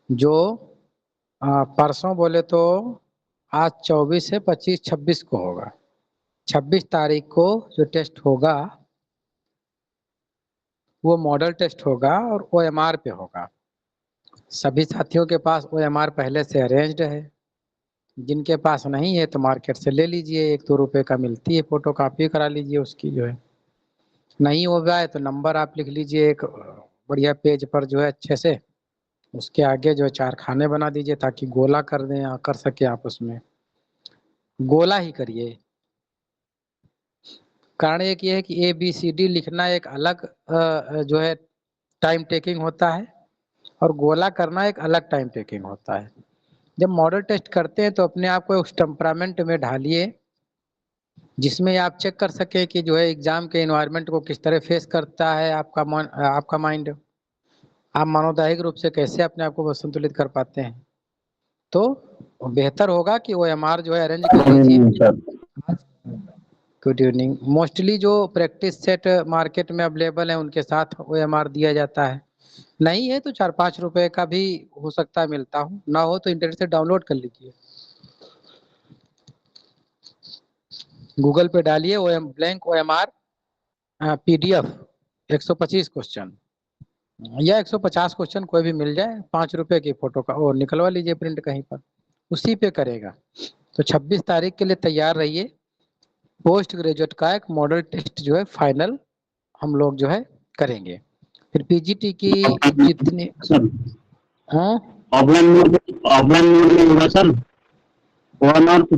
जो परसों बोले तो आज 24 है, 25 26 को होगा। 26 तारीख को जो टेस्ट होगा वो मॉडल टेस्ट होगा और OMR पे होगा। सभी साथियों के पास OMR पहले से अरेंज्ड है। जिनके पास नहीं है तो मार्केट से ले लीजिए, 1-2 रुपए का मिलती है, फोटो कॉपी करा लीजिए उसकी जो है। नहीं होगा है तो नंबर आप लिख लीजिए एक बढ़िया पेज पर जो है अच्छे से, उसके आगे जो है 4 खाने बना दीजिए ताकि गोला कर दें, कर सके आप उसमें गोला ही करिए। कारण एक ये है कि ABCD लिखना एक अलग जो है टाइम टेकिंग होता है और गोला करना एक अलग टाइम टेकिंग होता है। जब मॉडल टेस्ट करते हैं तो अपने आप को उस टेम्परामेंट में ढालिए जिसमें आप चेक कर सके कि जो है एग्जाम के इन्वायरमेंट को किस तरह फेस करता है आपका माइंड। आप मनोदैहिक रूप से कैसे अपने आप को संतुलित कर पाते हैं। तो बेहतर होगा कि OMR जो है अरेंज कर लीजिए। सर। Good evening. मोस्टली जो प्रैक्टिस सेट मार्केट में अवेलेबल है उनके साथ OMR दिया जाता है। नहीं है तो 4-5 रुपए का भी हो सकता है मिलता हो, ना हो तो इंटरनेट से डाउनलोड कर लीजिए। गूगल पे डालिए ब्लैंक OMR PDF 125 क्वेश्चन या 150 क्वेश्चन कोई भी मिल जाए, 5 रुपए की फोटो का वो निकलवा लीजिए प्रिंट कहीं पर, उसी पे करेगा। तो 26 तारीख के लिए तैयार रहिए। पोस्ट ग्रेजुएट का एक मॉडल टेस्ट जो है फाइनल हम लोग जो है करेंगे। फिर PGT की जितनी सर हाँ ऑफलाइन मोड में होगा सर OMR पे।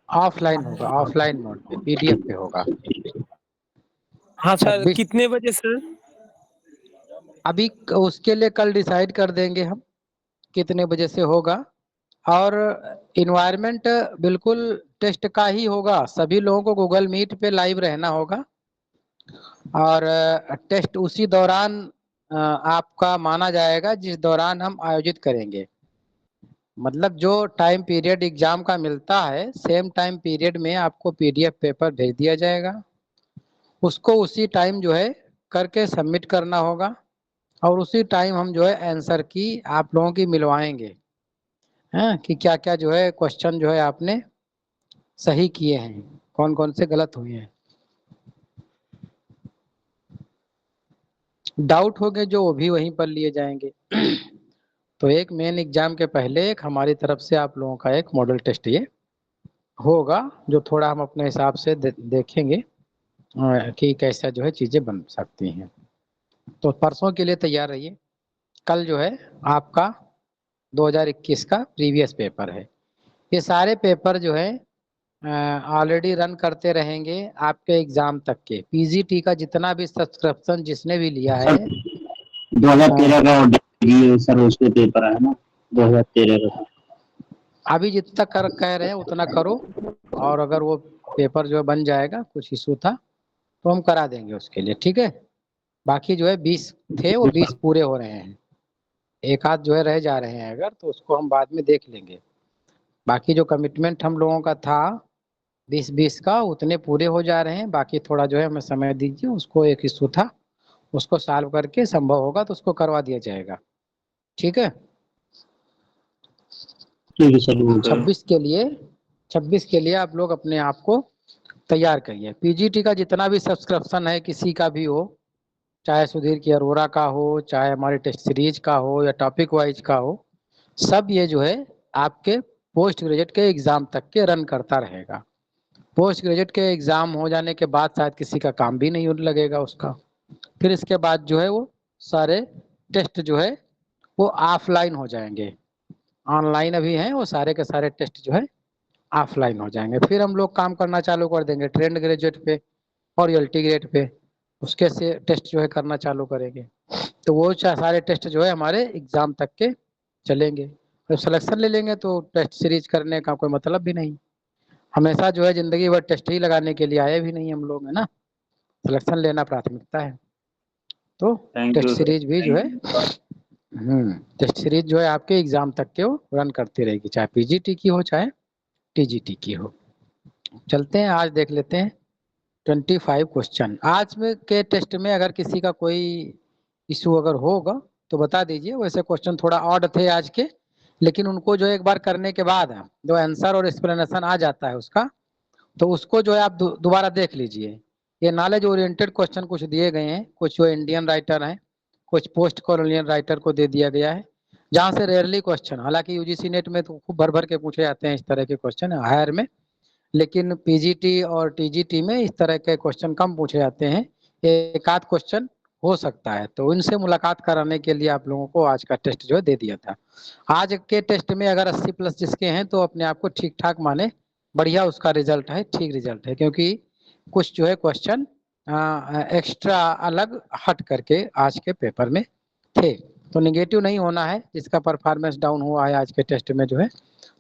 ऑफलाइन होगा, ऑफलाइन मोड पे PDF पे होगा। हाँ सर, 26 कितने बजे सर? अभी उसके लिए कल डिसाइड कर देंगे हम कितने बजे से होगा। और इन्वायरमेंट बिल्कुल टेस्ट का ही होगा, सभी लोगों को गूगल मीट पे लाइव रहना होगा और टेस्ट उसी दौरान आपका माना जाएगा जिस दौरान हम आयोजित करेंगे। मतलब जो टाइम पीरियड एग्जाम का मिलता है सेम टाइम पीरियड में आपको PDF पेपर भेज दिया जाएगा, उसको उसी टाइम जो है करके सबमिट करना होगा और उसी टाइम हम जो है आंसर की आप लोगों की मिलवाएंगे हैं कि क्या क्या जो है क्वेश्चन जो है आपने सही किए हैं, कौन कौन से गलत हुए हैं। डाउट हो गए जो वो भी वहीं पर लिए जाएंगे। तो एक मेन एग्जाम के पहले एक हमारी तरफ से आप लोगों का एक मॉडल टेस्ट ये होगा जो थोड़ा हम अपने हिसाब से देखेंगे कि कैसा जो है चीजें बन सकती हैं। तो परसों के लिए तैयार रहिए। कल जो है आपका 2021 का प्रीवियस पेपर है। ये सारे पेपर जो है ऑलरेडी रन करते रहेंगे आपके एग्जाम तक के। PGT का जितना भी सब्सक्रिप्शन जिसने भी लिया है सर 2013 का ये सर उसके पेपर है ना 2013 का। अभी जितना कह रहे हैं उतना करो और अगर वो पेपर जो है बन जाएगा, कुछ इशू था तो हम करा देंगे उसके लिए, ठीक है। बाकी जो है 20 थे वो 20 पूरे हो रहे हैं, एक आध जो है रह जा रहे हैं अगर तो उसको हम बाद में देख लेंगे। बाकी जो कमिटमेंट हम लोगों का था 20-20 का उतने पूरे हो जा रहे हैं। बाकी थोड़ा जो है हमें समय दीजिए, उसको एक इशू था उसको सॉल्व करके संभव होगा तो उसको करवा दिया जाएगा, ठीक है। ठीक है सर हो गया। 26 के लिए आप लोग अपने आप को तैयार करिए। PGT का जितना भी सब्सक्रिप्शन है किसी का भी हो, चाहे सुधीर की अरोरा का हो, चाहे हमारे टेस्ट सीरीज का हो या टॉपिक वाइज का हो, सब ये जो है आपके पोस्ट ग्रेजुएट के एग्जाम तक के रन करता रहेगा। पोस्ट ग्रेजुएट के एग्जाम हो जाने के बाद शायद किसी का काम भी नहीं लगेगा उसका। फिर इसके बाद जो है वो सारे टेस्ट जो है वो ऑफलाइन हो जाएंगे। ऑनलाइन अभी हैं वो सारे के सारे टेस्ट जो है ऑफलाइन हो जाएंगे। फिर हम लोग काम करना चालू कर देंगे ट्रेंड ग्रेजुएट पे और LT ग्रेड पे, उसके से टेस्ट जो है करना चालू करेंगे। तो वो सारे टेस्ट जो है हमारे एग्जाम तक के चलेंगे। जब सिलेक्शन ले लेंगे तो टेस्ट सीरीज करने का कोई मतलब भी नहीं। हमेशा जो है जिंदगी भर टेस्ट ही लगाने के लिए आए भी नहीं हम लोग, है ना। सिलेक्शन लेना प्राथमिकता है। तो thank test you sir. Series भी जो है टेस्ट सीरीज जो है आपके एग्जाम तक के वो रन करती रहेगी, चाहे PGT की हो चाहे TGT की हो। चलते हैं आज देख लेते हैं 25 क्वेश्चन। आज में के टेस्ट में अगर किसी का कोई इशू अगर होगा तो बता दीजिए। वैसे क्वेश्चन थोड़ा ऑड थे आज के, लेकिन उनको जो एक बार करने के बाद जो आंसर और एक्सप्लेनेशन आ जाता है उसका, तो उसको जो है आप दोबारा देख लीजिए। ये नॉलेज ओरिएंटेड क्वेश्चन कुछ दिए गए हैं, कुछ जो इंडियन राइटर हैं, कुछ पोस्ट कॉलोनियल राइटर को दे दिया गया है, जहाँ से रेयरली क्वेश्चन, हालांकि यूजीसी नेट में तो खूब भर भर के पूछे जाते हैं इस तरह के क्वेश्चन हायर में, लेकिन पीजीटी और टीजीटी में इस तरह के क्वेश्चन कम पूछे जाते हैं, एक आध क्वेश्चन हो सकता है। तो इनसे मुलाकात कराने के लिए आप लोगों को आज का टेस्ट जो है दे दिया था। आज के टेस्ट में अगर 80+ जिसके हैं तो अपने आप को ठीक ठाक माने, बढ़िया उसका रिजल्ट है, ठीक रिजल्ट है, क्योंकि कुछ जो है क्वेश्चन एक्स्ट्रा अलग हट करके आज के पेपर में थे। तो निगेटिव नहीं होना है जिसका परफॉर्मेंस डाउन हुआ है आज के टेस्ट में। जो है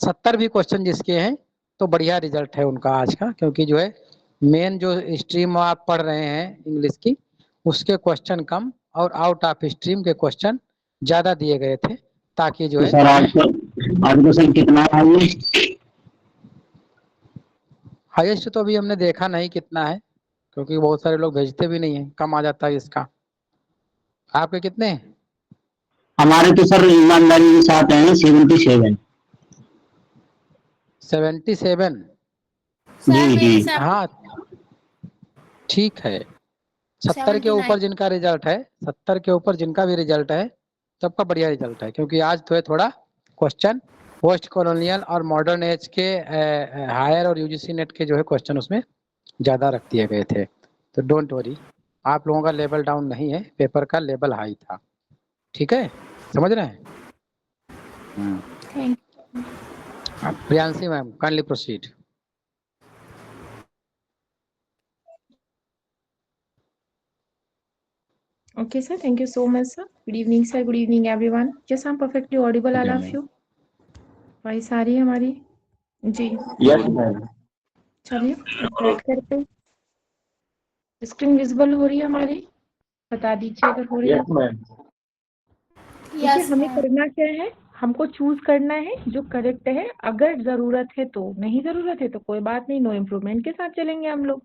70 भी क्वेश्चन जिसके हैं तो बढ़िया रिजल्ट है उनका आज का, क्योंकि जो है मेन जो स्ट्रीम आप पढ़ रहे हैं इंग्लिश की, उसके क्वेश्चन कम और आउट ऑफ स्ट्रीम के क्वेश्चन ज्यादा दिए गए थे, ताकि जो तो है सर आज तो सर कितना है? हाईएस्ट तो अभी हमने देखा नहीं कितना है, क्योंकि बहुत सारे लोग भेजते भी नहीं है, कम आ जाता है इसका। आपके कितने हैं? हमारे तो सर ईमानदारी के साथ है 77। 77? जी जी हाँ ठीक है। 70 के ऊपर जिनका रिजल्ट है, 70 के ऊपर जिनका भी रिजल्ट है, सबका बढ़िया रिजल्ट है, क्योंकि आज तो है थोड़ा क्वेश्चन पोस्ट कॉलोनियल और मॉडर्न एज के हायर और यूजीसी नेट के जो है क्वेश्चन उसमें ज्यादा रख दिए गए थे। तो डोंट वरी, आप लोगों का लेवल डाउन नहीं है, पेपर का लेवल हाई था। ठीक है, समझ रहे हैं? Priyanshi ma'am, kindly proceed. Okay, sir. Thank you so much, sir. Good evening, sir. Good evening, everyone. Yes, I'm perfectly audible, all of you. Voice आ रही है हमारी? जी यस मैम। चलिए स्टार्ट करते हैं। स्क्रीन विजिबल हो रही है हमारी? बता दीजिए अगर हो रही है। Yes ma'am. देखिए हमें करना क्या है, हमको चूज करना है जो करेक्ट है। अगर जरूरत है तो, नहीं जरूरत है तो कोई बात नहीं, नो इम्प्रूवमेंट के साथ चलेंगे हम लोग।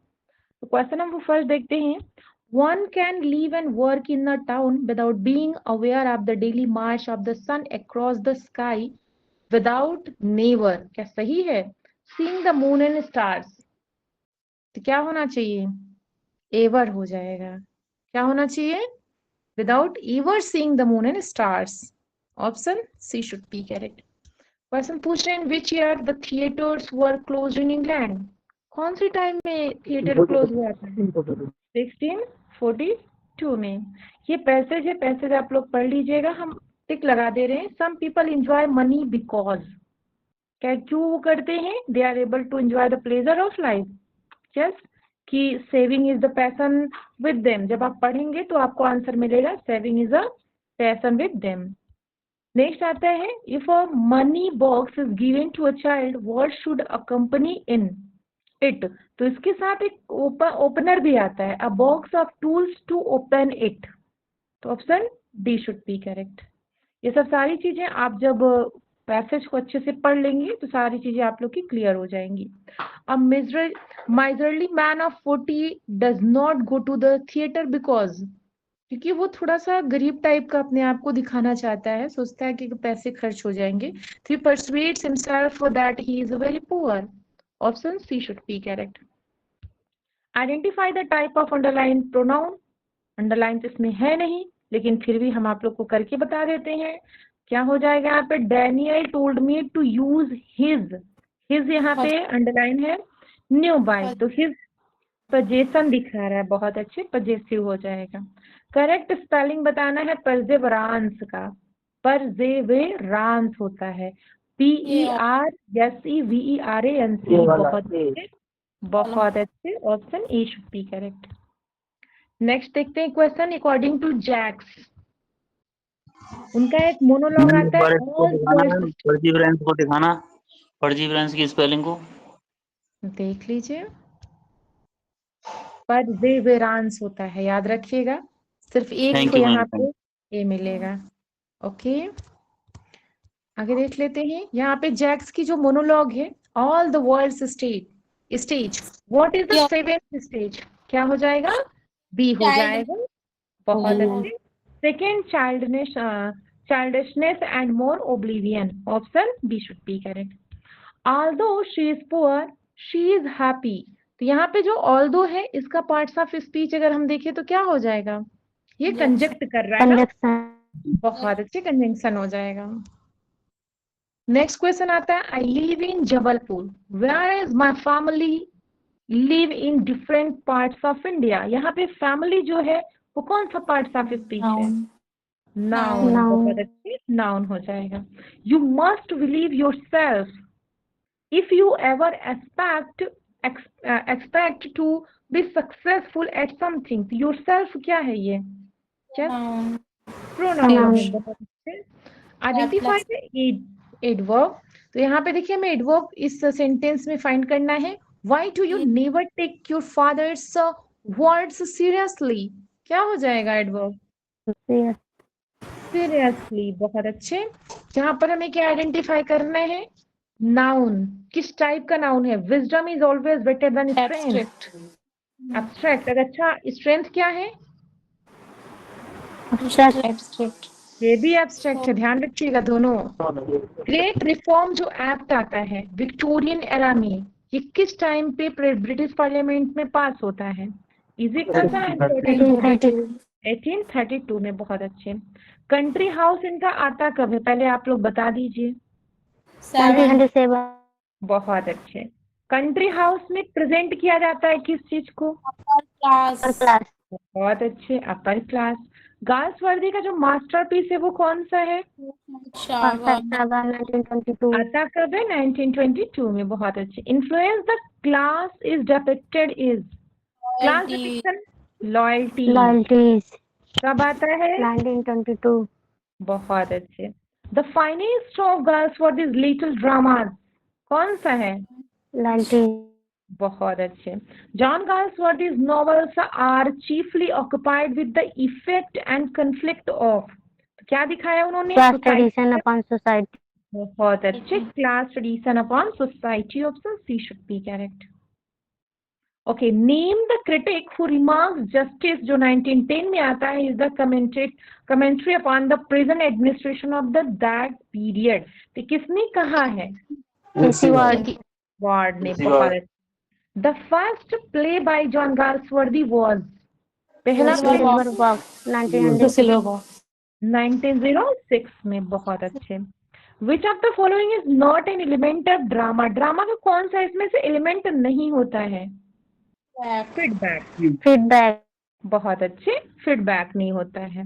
तो क्वेश्चन हम वो फर्स्ट देखते हैं। One can live and work in a town without being aware of the daily march of the sun across the sky without never, क्या सही है? Seeing the moon and stars, तो क्या होना चाहिए? एवर हो जाएगा। क्या होना चाहिए? Without ever seeing the moon and stars. Option C should be correct. Question पूछ रहे हैं which year the theaters were closed in England. कौन सी टाइम में थिएटर क्लोज हुआ था? 1642 में। ये पैसेज है, पैसेज आप लोग पढ़ लीजिएगा, हम टिक लगा दे रहे हैं। Some people enjoy money because, क्या क्यों वो करते हैं? They are able to enjoy the pleasure of life. Yes, कि saving is the passion with them. जब आप पढ़ेंगे तो आपको आंसर मिलेगा saving is a passion with them. Next आता है if a money box is given to a child what should accompany in it. तो इसके साथ एक ओपनर भी आता है, अ box of tools to open it. तो option D should be correct. ये सब सारी चीजें आप जब पैसेज को अच्छे से पढ़ लेंगे तो सारी चीजें आप लोग की क्लियर हो जाएंगी। अ miserly man of 40 does not go to the theater because, क्योंकि वो थोड़ा सा गरीब टाइप का अपने आप को दिखाना चाहता है, सोचता है कि पैसे खर्च हो जाएंगे। तो he persuades himself that he is very poor. Option C should be correct. Identify the type of underlined pronoun. Underline इसमें है नहीं, लेकिन फिर भी हम आप लोग को करके बता देते हैं। क्या हो जाएगा यहाँ पे? Daniel told me to use his. His यहाँ पे अंडरलाइन है, न्यू बाय, तो हिज पजेशन दिखा रहा है, बहुत अच्छे, पजेसिव हो जाएगा। करेक्ट स्पेलिंग बताना है परजेवरांस का। परजेवेरांस होता है PERSEVERANC। बहुत अच्छे, option A should be correct. Next देखते हैं क्वेश्चन अकॉर्डिंग टू जैक्स। उनका एक मोनोलॉग आता है, परजीवरेंस को दिखाना, परजीवरेंस की स्पेलिंग को देख लीजिए। परजेवेरांस होता है, याद रखिएगा। सिर्फ एक को यहाँ पे ए मिलेगा। ओके, आगे देख लेते हैं। यहाँ पे जैक्स की जो मोनोलॉग है, all the world's stage, what is the seventh stage? क्या हो जाएगा? बी हो जाएगा। बहुत अच्छे, Second, childishness and more oblivion. Option B should be correct. Although she is poor, she is happy. तो यहाँ पे जो although है इसका पार्ट्स ऑफ स्पीच अगर हम देखें तो क्या हो जाएगा? ये कंजक्ट कर रहा है ना, बहुत अच्छे कंजंक्शन हो जाएगा। नेक्स्ट क्वेश्चन आता है, I live in Jabalpur where is my family live in different parts of India. यहाँ पे फैमिली जो है वो कौन सा पार्ट्स ऑफ स्पीच है? नाउन। बहुत अच्छे, नाउन हो जाएगा। You must believe yourself if you ever expect to be successful at something. Yourself क्या है ये? क्या प्रोनाउन। Identify adverb. तो यहाँ पे देखिए हमें एडवर्ब इस सेंटेंस में फाइंड करना है। Why do you never take your father's words seriously? क्या हो जाएगा एडवर्ब? सीरियसली। बहुत अच्छे। यहाँ पर हमें क्या आइडेंटिफाई करना है? नाउन। किस टाइप का नाउन है? Wisdom is always better than strength. Abstract. अच्छा, स्ट्रेंथ क्या है? एब्स्ट्रैक्ट। ये भी एब्स्ट्रैक्ट है, ध्यान रखिएगा दोनों। ग्रेट रिफॉर्म जो एक्ट आता है विक्टोरियन एरा में, ये किस टाइम पे ब्रिटिश पार्लियामेंट में पास होता है? इजी कौन सा? 1832 में। बहुत अच्छे। कंट्री हाउस इनका आता कब है? पहले आप लोग बता दीजिए। 1707। बहुत अच्छे। कंट्री हाउस में प्रेजेंट किया जाता है किस चीज को? क्लास। बहुत अच्छे, अपर क्लास। गाल्सवर्दी का जो मास्टरपीस है वो कौन सा है? 1922। आता कब है? 1922 में। बहुत अच्छे। Influence the class is depicted is. Class depiction loyalty. कब आता है? 1922। बहुत अच्छे। The finest of Galsworthy's little dramas कौन सा है? 19। बहुत अच्छे। John Galsworthy's novels are chiefly occupied with the effect and conflict of. क्या दिखाया उन्होंने? Class tradition upon society. बहुत अच्छे। Class tradition upon society. Option C should be correct. Okay, name the critic who remarks justice जो 1910 में आता है is the commentary upon the present administration of the that period. तो किसने कहा है? वार्ड ने। बहुत अच्छे। The first play by John Galsworthy was. पहला सिल्वर बॉक्स 1906 में। बहुत अच्छे। Which of the following is not an element of drama. Drama का कौन सा इसमें से एलिमेंट नहीं होता है? फीडबैक। बहुत अच्छे। फीडबैक नहीं होता है।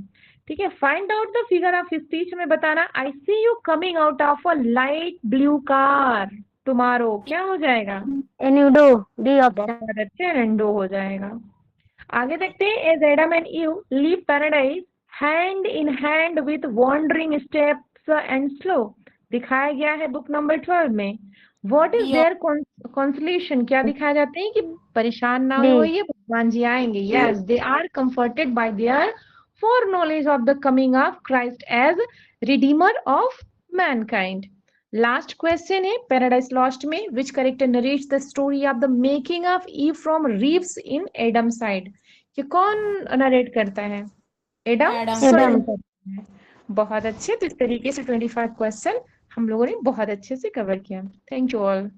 ठीक है। Find out the figure of speech में बताना। I see you coming out of a light blue car tomorrow. क्या हो जाएगा? एन्यूडो। D option. बहुत अच्छे, एंडो हो जाएगा। आगे देखते हैं। As Adam and Eve leave paradise hand in hand with wandering steps and slow. दिखाया गया है बुक नंबर 12 में। What is their consolation? क्या दिखाया जाते हैं कि परेशान ना हो, ये भगवान जी आएंगे। Yes, they are comforted by their foreknowledge of the coming of Christ as redeemer of mankind. Last question है पैराडाइज लॉस्ट में, which character narrates the story of the making of Eve from ribs in Adam side. ये कौन narrate करता है? Adam. बहुत अच्छे। तो इस तरीके से 25 क्वेश्चन हम लोगों ने बहुत अच्छे से कवर किया। Thank you all.